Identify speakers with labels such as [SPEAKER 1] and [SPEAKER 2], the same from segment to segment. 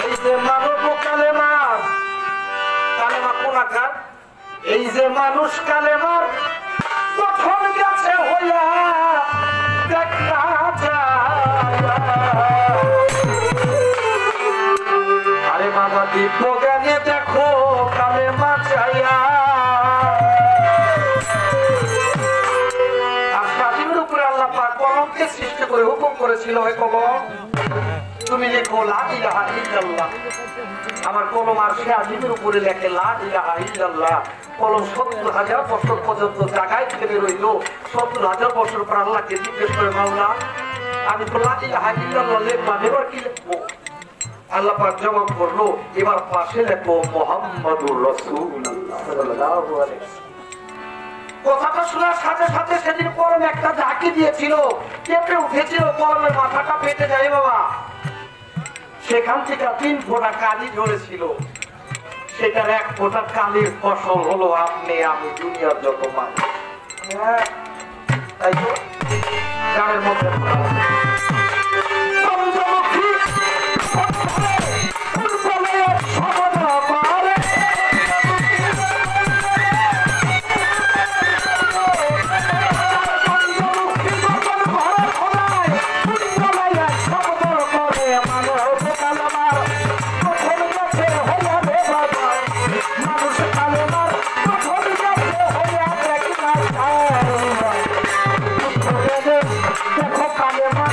[SPEAKER 1] এই যে মানব কালেমার কালেমা কোন আকার এই যে মানুষ কালেমার কঠোর গাছে হইয়া দেখা যায় আরে বাবা দিব্য জ্ঞানে দেখো কালেমা চাইয়া আর স্বাধীনের উপরে আল্লাহ পাক কলমকে সৃষ্টি করে হুকুম করেছিল হে কলম তুমি লেখো লা ইলাহা ইল্লাল্লাহ আমার কলম আর স্বাধীনের উপরে লেখে লা ইলাহা ইল্লাল্লাহ কলম ৭০,০০০ বছর পর্যন্ত জায়গায় থেকে রইল ৭০,০০০ বছর পর আল্লাহকে জিজ্ঞেস করে মাওলা আমি তো লা ইলাহা ইল্লাল্লাহ লিখলাম এবার কি লিখবো আল্লাহ পাক জবাব করলো এবার পাশে লেখো মুহাম্মাদুর রাসূলুল্লাহ সাল্লাল্লাহু আলাইহি কথাটা শোনার সাথে সাথে সেদিন কলম একটা ঝাঁকি দিয়েছিল কেঁপে উঠেছিল কলমের মাথাটা ফেটে যায় বাবা সেখান থেকে 3 ফোঁটা কালি ঝরেছিল সেটার 1 ফোঁটা কালির ফসল হলো আপনি আমি দুনিয়ার যত মানুষ তাই তো গানের মধ্যে দেখো কালেমা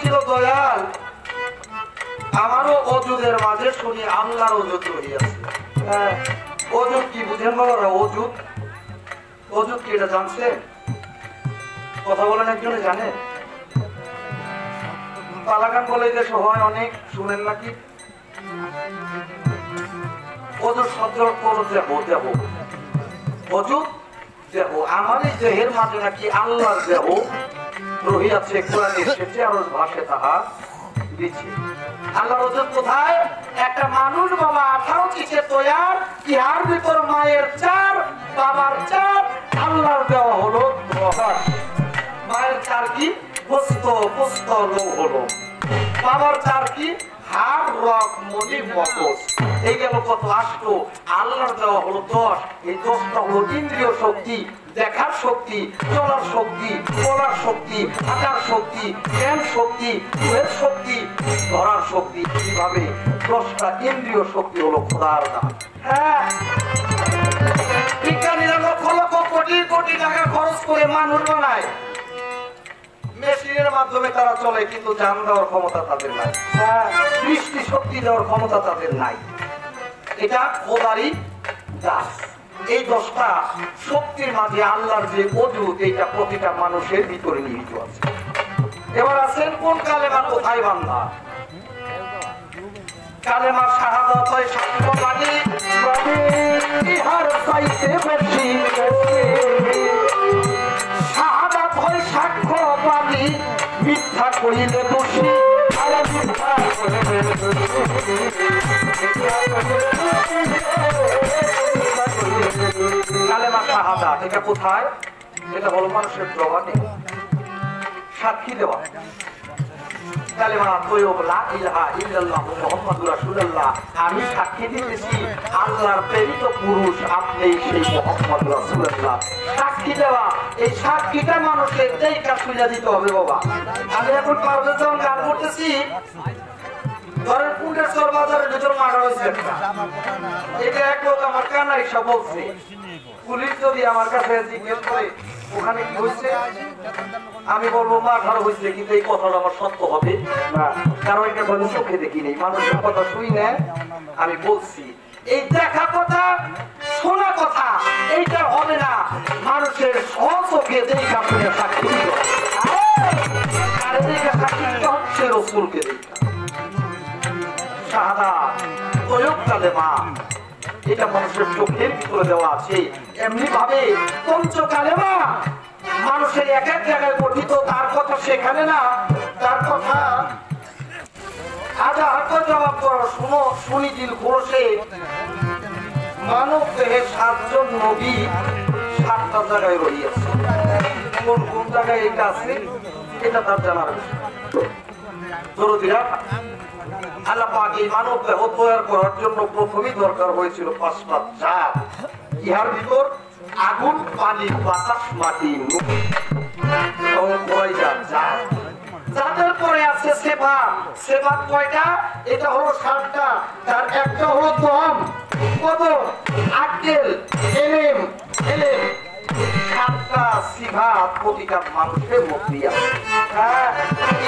[SPEAKER 1] ছিল দয়াল, আমারও অজুদের মাঝে শুনি আল্লাহর অজুদ রহিয়াছে। অজুদ কি বুঝেন বাবারা? অজুদ, অজুদ কি এটা জানছেন? কথা বলেন, একজনে জানে? পালাগান বলে দেশে হয় অনেক, শুনেন নাকি? অজুদ শব্দ করো দেহ, দেহ অজুদ দেহ। আমার এই দেহের মাঝে নাকি আল্লাহর দেহ রহিয়াছে, কোরআনে এসেছে, আর ভাষে তাহা দিচ্ছে। আল্লাহর অজুদ কোথায়? একটা মানুষ বাবা 18 চিঠে তৈয়ার, ইহার ভিতর মায়ের 4, বাবার 4, আল্লাহর দেওয়া হলো 10। মায়ের 4 কি? পুস্ত, পুস্ত লৌহ হলো। বাবার 4 কি? হাড়, রক, মনি, মগজ। এই গেল কত? 8। আল্লাহর দেওয়া হলো 10। এই 10টা হলো ইন্দ্রিয় শক্তি, দেখার শক্তি, চলার শক্তি, বলার শক্তি, হাঁটার শক্তি, জ্ঞান শক্তি, চোখের শক্তি, ধরার শক্তি। কিভাবে? 10টা ইন্দ্রিয় শক্তি হলো খোদার দান। হ্যাঁ, বিজ্ঞানীরা লক্ষ লক্ষ কোটি কোটি টাকা খরচ করে মানুষ বানায়, মেশিনের মাধ্যমে তারা চলে, কিন্তু জান দেওয়ার ক্ষমতা তাদের নাই। দৃষ্টি শক্তি দেওয়ার ক্ষমতা তাদের নাই। এটা খোদারই দাস। এই 10টা শক্তির মাঝে আল্লাহর যে অজুদ, এইটা প্রতিটা মানুষের ভিতরে নিহিত আছে। এবার আছেন কোন কালেমা কোথায় বান্ধা? কালেমা শাহাদাত হয় সাক্ষ্য বাণী, ইহার চাইতে বেশি শাহাদাত হয় সাক্ষ্য বাণী, মিথ্যা কইলে দোষী, মিথ্যা কইলে কালেমা শাহাদাত এটা কোথায়? এটা হলো মানুষের জবানে সাক্ষী দেওয়া। কালেমা তৈয়ব লা ইলাহা ইল্লাল্লাহ মুহাম্মাদুর রাসূলুল্লাহ, আমি সাক্ষী দিতেছি আল্লাহর প্রেরিত পুরুষ আপনি সেই মুহাম্মদ রাসূলুল্লাহ। সাক্ষী দেওয়া, এই সাক্ষীটা মানুষের দেইকা সুজা দিতে হবে বাবা। আমি এখন পারভেজ যখন গান করতেছি, ধরেন কুন্ডেশ্বর বাজারের ভিতর মার্ডার হয়েছে একটা, এটা এক লোক আমার কানা এসে বলছে। পুলিশ যদি আমার কাছে জিজ্ঞেস করে ওখানে কি হয়েছে, আমি বলবো মার্ডার হয়েছে, কিন্তু এই কথাটা আমার সত্য হবে না, কারণ এটা কোনো চোখে দেখি নেই, মানুষের কথা শুই না। আমি বলছি এই দেখা কথা, শোনা কথা, এইটা হবে না, মানুষের স্বচোখে দেখা শুনে সাক্ষী দিতে হবে। আর দেখা সাক্ষী দিতে হচ্ছে রসুলকে দেখা। শাহাদাত তৈয়ব কালেমা, এটা মানুষের চোখের ভিতরে দেওয়া আছে। এমনি ভাবে পঞ্চ কালেমা মানুষের এক এক জায়গায় গঠিত, তার কথা সেখানে না, তার কথা আজা হাত জবাব করো। শুনো, শুনি দিল খোলসে, মানব দেহে 7 জন নবী 7টা জায়গায় রহিয়াছে। কোন কোন জায়গায় এটা আছে এটা তার জানার বিষয়। দরদিরা, আল্লাহ পাক এই মানব দেহ তৈরি করার জন্য প্রথমেই দরকার হয়েছিল 5টা জাত। ইহার ভিতর আগুন, পানি, বাতাস, মাটি, যাদের পরে আছে সেবা। সেবা কয়টা? এটা হলো 7টা। তার একটা হলো দম, কদম, আক্কেল, এলেম, এলেম। 7টা সিফাত প্রতিটা মানুষের মধ্যে আছে।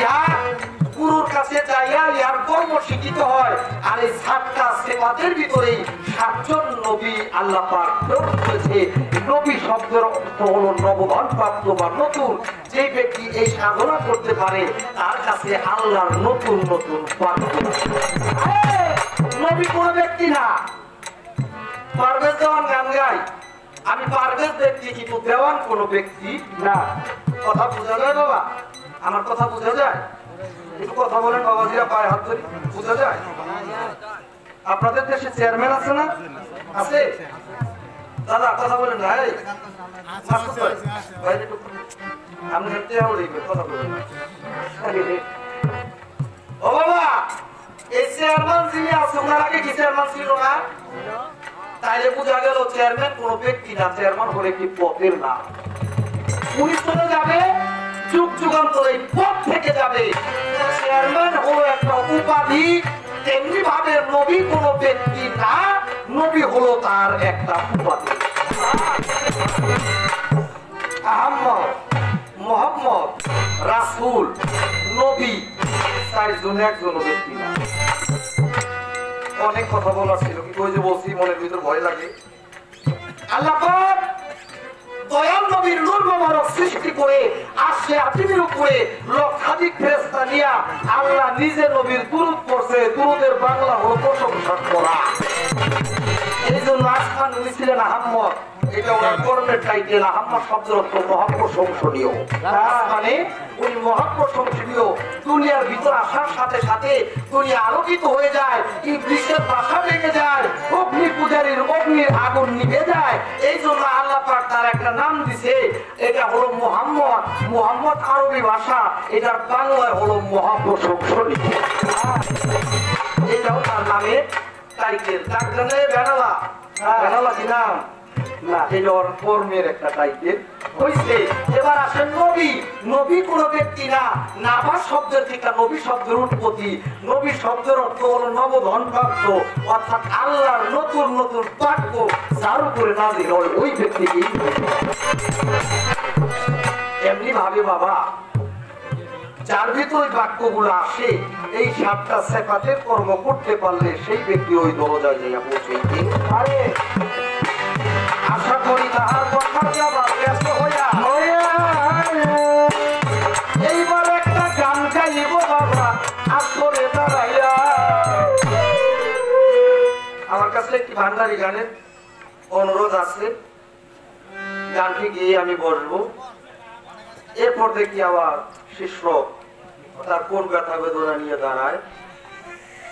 [SPEAKER 1] ইহা গুরুর কাছে যাইয়া ইহার কর্ম শিক্ষিত হয়। আর এই 7টা সিফাতের ভিতরেই 7 জন নবী আল্লাহ পাক প্রেরণ করেছে। নবী শব্দের অর্থ হলো নবগণ প্রাপ্ত বা নতুন। যে ব্যক্তি এই সাধনা করতে পারে তার কাছে আল্লাহর নতুন নতুন নবী কোন ব্যক্তি না। পারভেজ দেওয়ান গান গাই, আমি পারভেজ ব্যক্তি, কিন্তু দেওয়ান কোন ব্যক্তি না। কথা বোঝা যায় বাবা? আমার কথা বোঝা যায়? একটু কথা বলেন বাবাজিরা, পায়ে হাত ধরি, বোঝা যায়? আপনাদের দেশে চেয়ারম্যান আছে না? আছে? দাদা কথা বলেন না, আমি কথা বলেন। ও বাবা, এই চেয়ারম্যান যিনি আছে ওনার আগে কি চেয়ারম্যান ছিল না? তাইলে বোঝা গেল চেয়ারম্যান কোন ব্যক্তি না, চেয়ারম্যান হলো একটি পদের নাম। উনি চলে যাবে, যুগ যুগান্তর এই পদ থেকে যাবে। চেয়ারম্যান হলো একটা উপাধি। তেমনি ভাবে নবী কোন ব্যক্তি না, নবী হলো তার একটা উপাধি। আহমদ, মোহাম্মদ, রাসূল, নবী চারজনে একজন ব্যক্তি না। অনেক কথা বলার ছিল, কিন্তু ওই যে বলছি মনের ভিতর ভয় লাগে। আল্লাহ পাক দয়াল নবীর নূর মোবারক সৃষ্টি করে আসে আতিমের উপরে লক্ষাধিক ফেরেশতা নিয়া আল্লাহ নিজে নবীর দুরূদ পড়ছে। দুরূদের বাংলা হলো প্রশংসা করা। এই জন্য আসমান নিয়েছিলেন আহম্মদ, এটা ওনার কর্মের টাইটেল। আহম্মদ শব্দের অর্থ মহাপ্রশংসনীয়, মানে উনি মহাপ্রশংসনীয়। দুনিয়ার ভিতর আসার সাথে সাথে দুনিয়া আলোকিত হয়ে যায়, ইবলিসের বাসা ভেঙে যায়, অগ্নি পূজারীর অগ্নির আগুন নিভে যায়। এই জন্য আল্লাহ পাক তার একটা নাম দিছে, এটা হলো মুহাম্মদ। মুহাম্মদ আরবি ভাষা, এটার বাংলায় হলো মহাপ্রশংসনীয়। এটাও তার নামের টাইটেল। তার জন্য বেনালা, বেনালা কি নাম না, এটা ওর কর্মের একটা টাইটেল হইছে। এবার আসেন নবী। নবী কোন ব্যক্তি না, নাবা শব্দের থেকে নবী শব্দের উৎপত্তি। নবী শব্দের অর্থ হলো নবধন প্রাপ্ত, অর্থাৎ আল্লাহর নতুন নতুন বাক্য যার উপরে নাজিল হয় ওই ব্যক্তিকে। এমনি ভাবে বাবা, যার ভিতরে বাক্যগুলো আসে, এই সাতটা সিফাতের কর্ম করতে পারলে সেই ব্যক্তি ওই দরজায় যাইয়া পৌঁছাইতে পারে। আশা করি তাহার কথার জবাব ব্যস্ত হইয়া এইবার একটা গান গাইব বাবা আসরে দাঁড়াইয়া। আমার কাছে একটি ভান্ডারি গানের অনুরোধ আছে, গানটি গিয়ে আমি বসবো। এরপর দেখি আবার শিষ্য তার কোন ব্যথা বেদনা নিয়ে দাঁড়ায়।